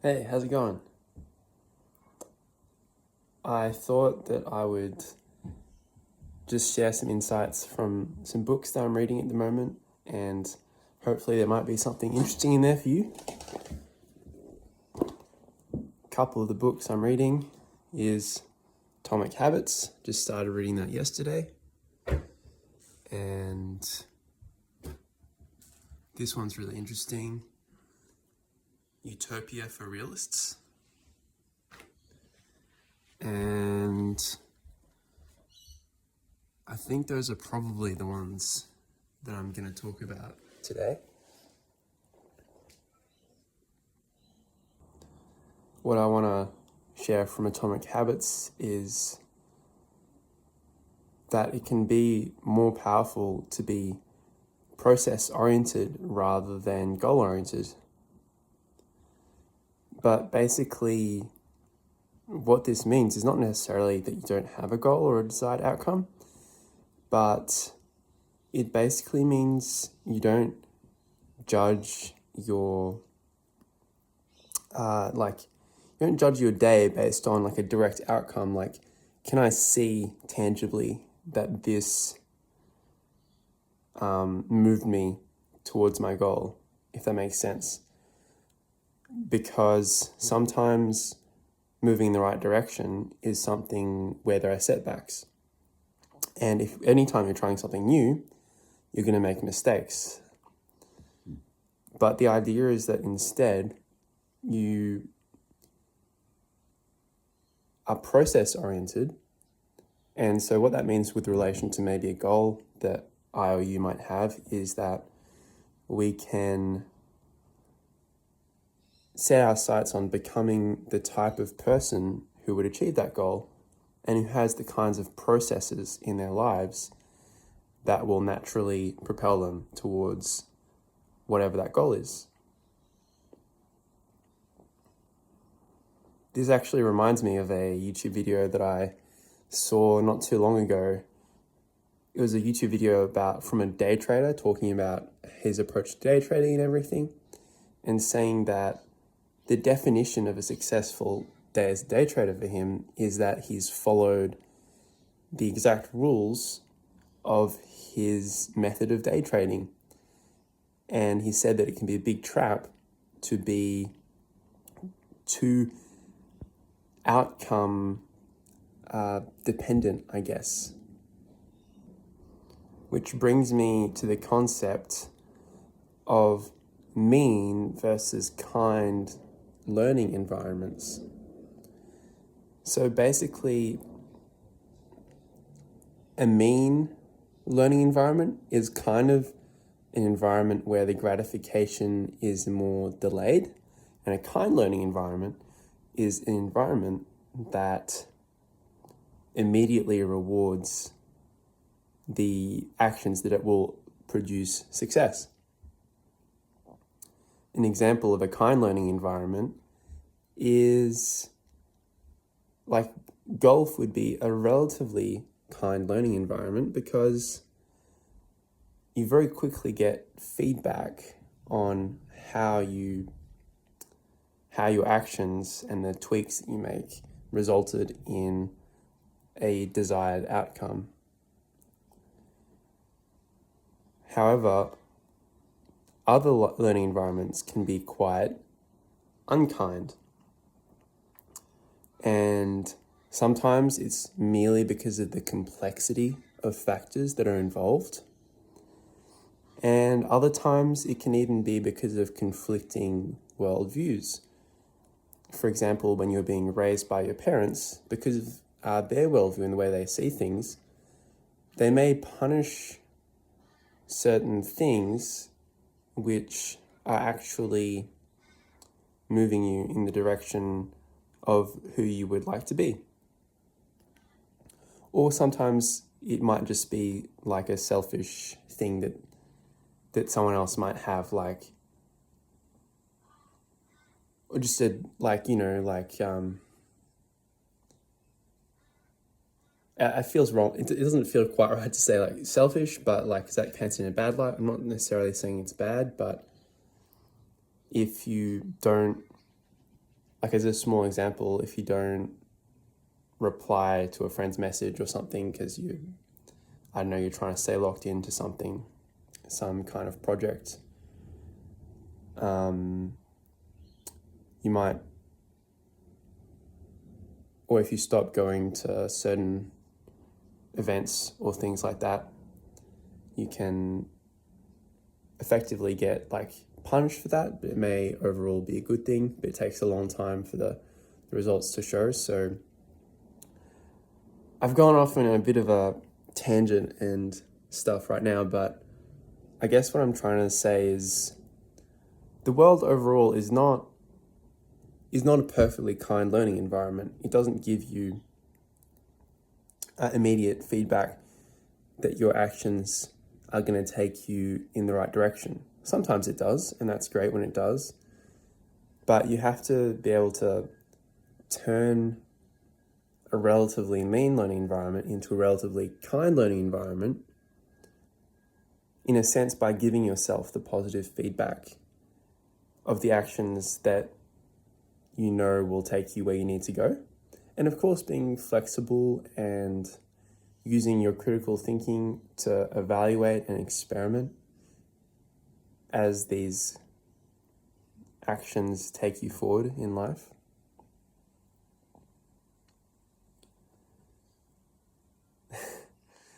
Hey, how's it going? I thought that I would just share some insights from some books that I'm reading at the moment, and hopefully there might be something interesting in there for you. A couple of the books I'm reading is Atomic Habits. Just started reading that yesterday. And this one's really interesting. Utopia for Realists. And I think those are probably the ones that I'm going to talk about today. What I want to share from Atomic Habits is that it can be more powerful to be process-oriented rather than goal-oriented. But basically, what this means is not necessarily that you don't have a goal or a desired outcome, but it basically means you don't judge your you don't judge your day based on like a direct outcome. Like, can I see tangibly that this moved me towards my goal, if that makes sense? Because sometimes moving in the right direction is something where there are setbacks. And if anytime you're trying something new, you're going to make mistakes. But the idea is that instead, you are process-oriented. And so what that means with relation to maybe a goal that I or you might have is that we can set our sights on becoming the type of person who would achieve that goal and who has the kinds of processes in their lives that will naturally propel them towards whatever that goal is. This actually reminds me of a YouTube video that I saw not too long ago. It was a YouTube video from a day trader talking about his approach to day trading and everything, and saying that the definition of a successful day as a day trader for him is that he's followed the exact rules of his method of day trading. And he said that it can be a big trap to be too outcome dependent, I guess. Which brings me to the concept of mean versus kind learning environments. So basically, a mean learning environment is kind of an environment where the gratification is more delayed, and a kind learning environment is an environment that immediately rewards the actions that it will produce success. An example of a kind learning environment is like golf would be a relatively kind learning environment because you very quickly get feedback on how your actions and the tweaks that you make resulted in a desired outcome. However, other learning environments can be quite unkind. And sometimes it's merely because of the complexity of factors that are involved. And other times it can even be because of conflicting worldviews. For example, when you're being raised by your parents, because of their worldview and the way they see things, they may punish certain things which are actually moving you in the direction of who you would like to be. Or sometimes it might just be like a selfish thing that someone else might have, like, or just it feels wrong. It doesn't feel quite right to say like selfish, but like, is that painted in a bad light? I'm not necessarily saying it's bad, but if you don't like as a small example, if you don't reply to a friend's message or something because I don't know, you're trying to stay locked into something, some kind of project, you might, or if you stop going to certain events or things like that, you can effectively get like punished for that, but it may overall be a good thing, but it takes a long time for the results to show. So I've gone off on a bit of a tangent and stuff right now, but I guess what I'm trying to say is the world overall is not a perfectly kind learning environment. It doesn't give you immediate feedback that your actions are going to take you in the right direction. Sometimes it does, and that's great when it does. But you have to be able to turn a relatively mean learning environment into a relatively kind learning environment, in a sense, by giving yourself the positive feedback of the actions that you know will take you where you need to go. And of course, being flexible and using your critical thinking to evaluate and experiment as these actions take you forward in life.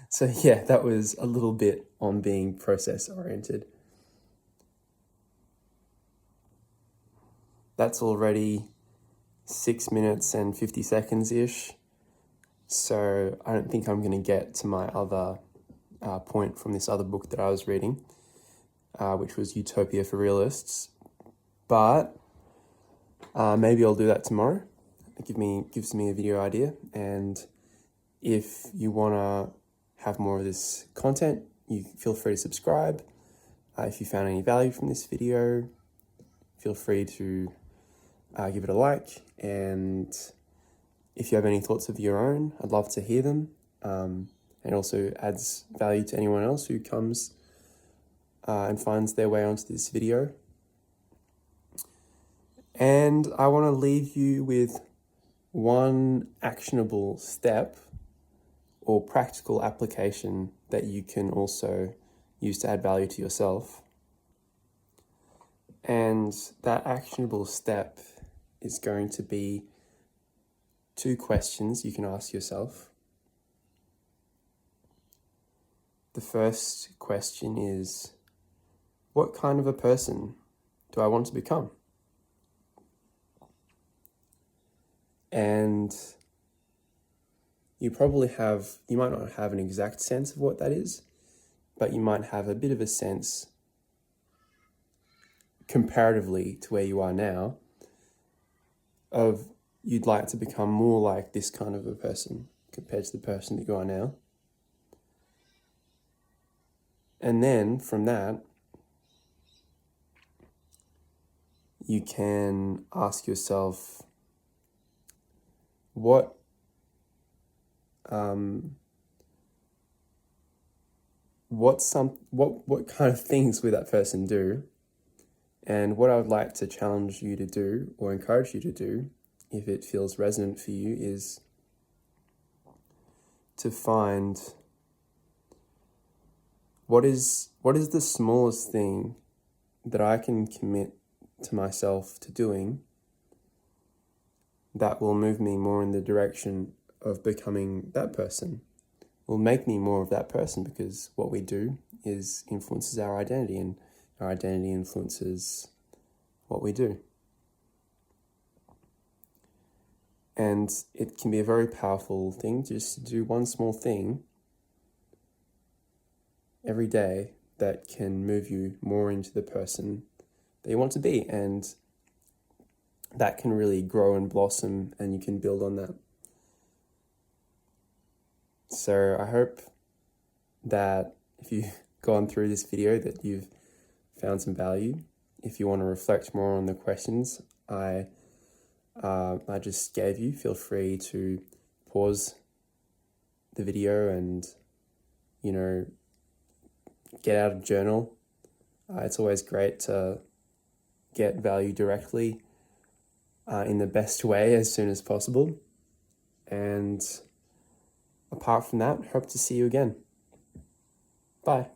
So yeah, that was a little bit on being process oriented. That's already 6 minutes and 50 seconds-ish. So I don't think I'm going to get to my other point from this other book that I was reading, which was Utopia for Realists. But maybe I'll do that tomorrow. It gives me a video idea. And if you want to have more of this content, you feel free to subscribe. If you found any value from this video, feel free to give it a like. And if you have any thoughts of your own, I'd love to hear them. And also adds value to anyone else who comes and finds their way onto this video. And I want to leave you with one actionable step or practical application that you can also use to add value to yourself. And that actionable step is going to be 2 questions you can ask yourself. The first question is, what kind of a person do I want to become? And you might not have an exact sense of what that is, but you might have a bit of a sense comparatively to where you are now of you'd like to become more like this kind of a person compared to the person that you are now. And then from that, you can ask yourself, what kind of things would that person do? And what I would like to challenge you to do or encourage you to do, if it feels resonant for you, is to find what is the smallest thing that I can commit to myself to doing that will move me more in the direction of becoming that person, will make me more of that person, because what we do influences our identity, and our identity influences what we do. And it can be a very powerful thing just to do one small thing every day that can move you more into the person that you want to be. And that can really grow and blossom, and you can build on that. So I hope that if you've gone through this video that you've found some value. If you want to reflect more on the questions I just gave you, feel free to pause the video and, get out a journal. It's always great to get value directly in the best way as soon as possible. And apart from that, hope to see you again. Bye.